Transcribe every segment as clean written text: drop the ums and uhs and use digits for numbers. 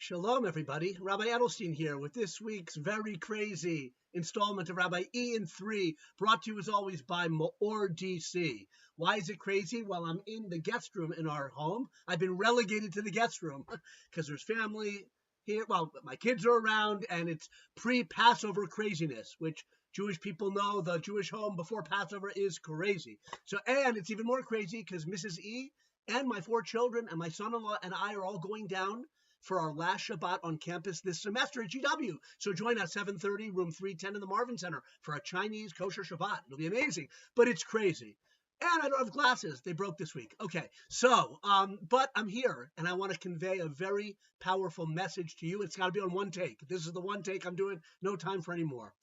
Shalom, everybody. Rabbi Edelstein here with this week's very crazy installment of Rabbi E in 3, brought to you as always by MEOR DC. Why is it crazy? Well, I'm in the guest room in our home. I've been relegated to the guest room because there's family here. Well, my kids are around, and it's pre-Passover craziness, which Jewish people know the Jewish home before Passover is crazy. And it's even more crazy because Mrs. E and my 4 children and my son-in-law and I are all going down for our last Shabbat on campus this semester at GW. So join us 7:30, room 310 in the Marvin Center for a Chinese kosher Shabbat. It'll be amazing, but it's crazy. And I don't have glasses. They broke this week. Okay, so, but I'm here, and I want to convey a very powerful message to you. It's got to be on one take. This is the one take I'm doing. No time for any more.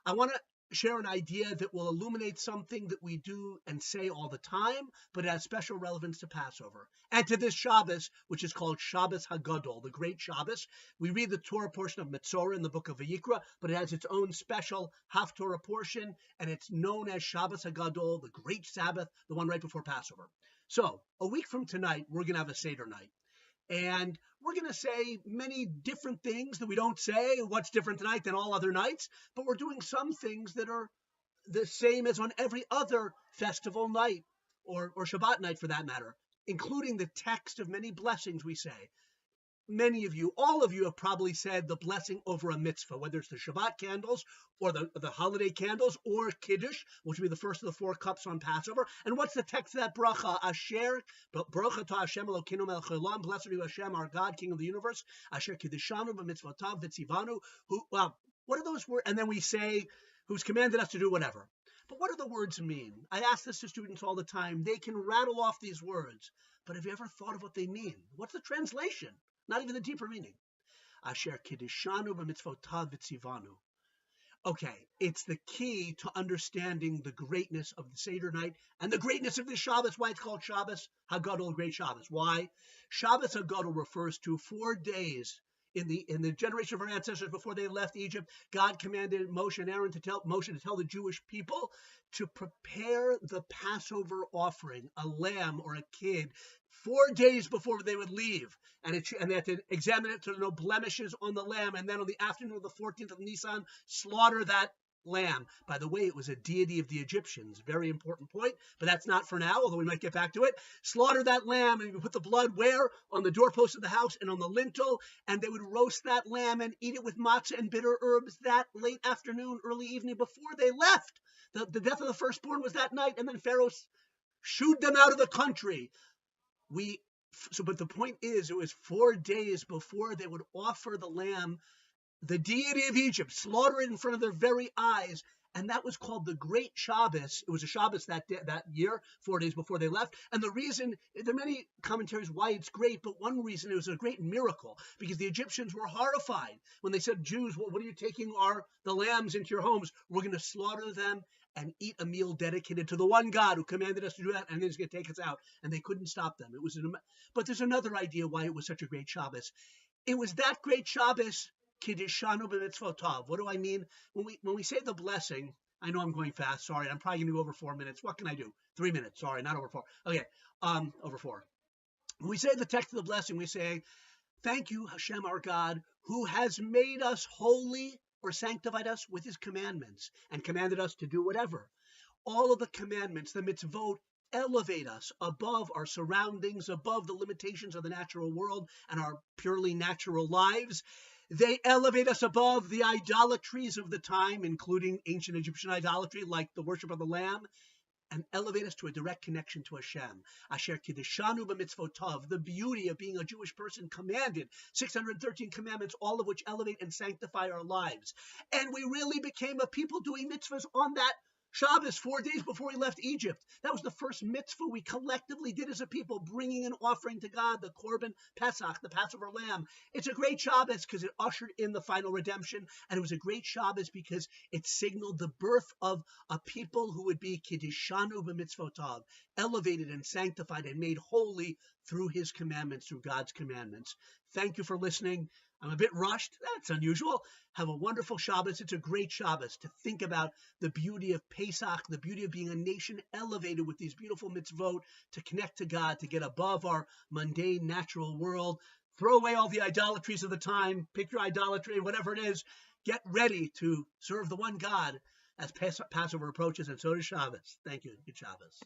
I want to share an idea that will illuminate something that we do and say all the time, but it has special relevance to Passover and to this Shabbos, which is called Shabbos HaGadol, the Great Shabbos. We read the Torah portion of Metzora in the book of Vayikra, but it has its own special Haftorah portion, and it's known as Shabbos HaGadol, the Great Sabbath, the one right before Passover. So, a week from tonight, we're going to have a Seder night. And we're going to say many different things that we don't say. What's different tonight than all other nights? But we're doing some things that are the same as on every other festival night or Shabbat night for that matter, including the text of many blessings we say. Many of you, all of you have probably said the blessing over a mitzvah, whether it's the Shabbat candles or the holiday candles or Kiddush, which will be the first of the 4 cups on Passover. And what's the text of that bracha? Asher, bracha to Hashem Elokeinu melech haolam, blessed are you Hashem, our God, King of the universe, Asher Kidshanu B'mitzvotav Vitzivanu, what are those words? And then we say, who's commanded us to do whatever. But what do the words mean? I ask this to students all the time. They can rattle off these words, but have you ever thought of what they mean? What's the translation? Not even the deeper meaning. Asher Kidshanu B'mitzvotav Vitzivanu. Okay, it's the key to understanding the greatness of the Seder night and the greatness of this Shabbos, why it's called Shabbos HaGadol, Great Shabbos. Why? Shabbos HaGadol refers to 4 days in the generation of our ancestors before they left Egypt. God commanded Moshe and Aaron to tell the Jewish people to prepare the Passover offering, a lamb or a kid, 4 days before they would leave. And they had to examine it so there are no blemishes on the lamb. And then on the afternoon of the 14th of Nisan, slaughter that lamb. By the way, it was a deity of the Egyptians. Very important point, but that's not for now, although we might get back to it. Slaughter that lamb, and you put the blood where? On the doorpost of the house and on the lintel, and they would roast that lamb and eat it with matzah and bitter herbs that late afternoon, early evening before they left. The death of the firstborn was that night, and then Pharaoh shooed them out of the country. But the point is, it was 4 days before they would offer the lamb, the deity of Egypt, slaughter it in front of their very eyes. And that was called the Great Shabbos. It was a Shabbos that year, 4 days before they left. And the reason, there are many commentaries why it's great, but one reason it was a great miracle, because the Egyptians were horrified when they said, Jews, well, what are you taking the lambs into your homes? We're going to slaughter them and eat a meal dedicated to the one God who commanded us to do that, and he's going to take us out. And they couldn't stop them. But there's another idea why it was such a great Shabbos. It was that great Shabbos, Kidshanu B'mitzvotav. What do I mean? When we say the blessing, I know I'm going fast. Sorry, I'm probably going to go over 4 minutes. What can I do? 3 minutes. Sorry, not over 4. Okay, over 4. When we say the text of the blessing, we say, thank you, Hashem, our God, who has made us holy or sanctified us with his commandments and commanded us to do whatever. All of the commandments, the mitzvot, elevate us above our surroundings, above the limitations of the natural world and our purely natural lives. They elevate us above the idolatries of the time, including ancient Egyptian idolatry like the worship of the lamb, and elevate us to a direct connection to Hashem. Asher Kidshanu B'mitzvotav, the beauty of being a Jewish person commanded, 613 commandments, all of which elevate and sanctify our lives. And we really became a people doing mitzvahs on that Shabbos, 4 days before we left Egypt. That was the first mitzvah we collectively did as a people, bringing an offering to God, the Korban Pesach, the Passover lamb. It's a great Shabbos because it ushered in the final redemption, and it was a great Shabbos because it signaled the birth of a people who would be Kidshanu B'mitzvotav, elevated and sanctified and made holy through his commandments, through God's commandments. Thank you for listening. I'm a bit rushed. That's unusual. Have a wonderful Shabbos. It's a great Shabbos to think about the beauty of Pesach, the beauty of being a nation elevated with these beautiful mitzvot, to connect to God, to get above our mundane natural world. Throw away all the idolatries of the time. Pick your idolatry, whatever it is. Get ready to serve the one God as Passover approaches, and so does Shabbos. Thank you. Good Shabbos.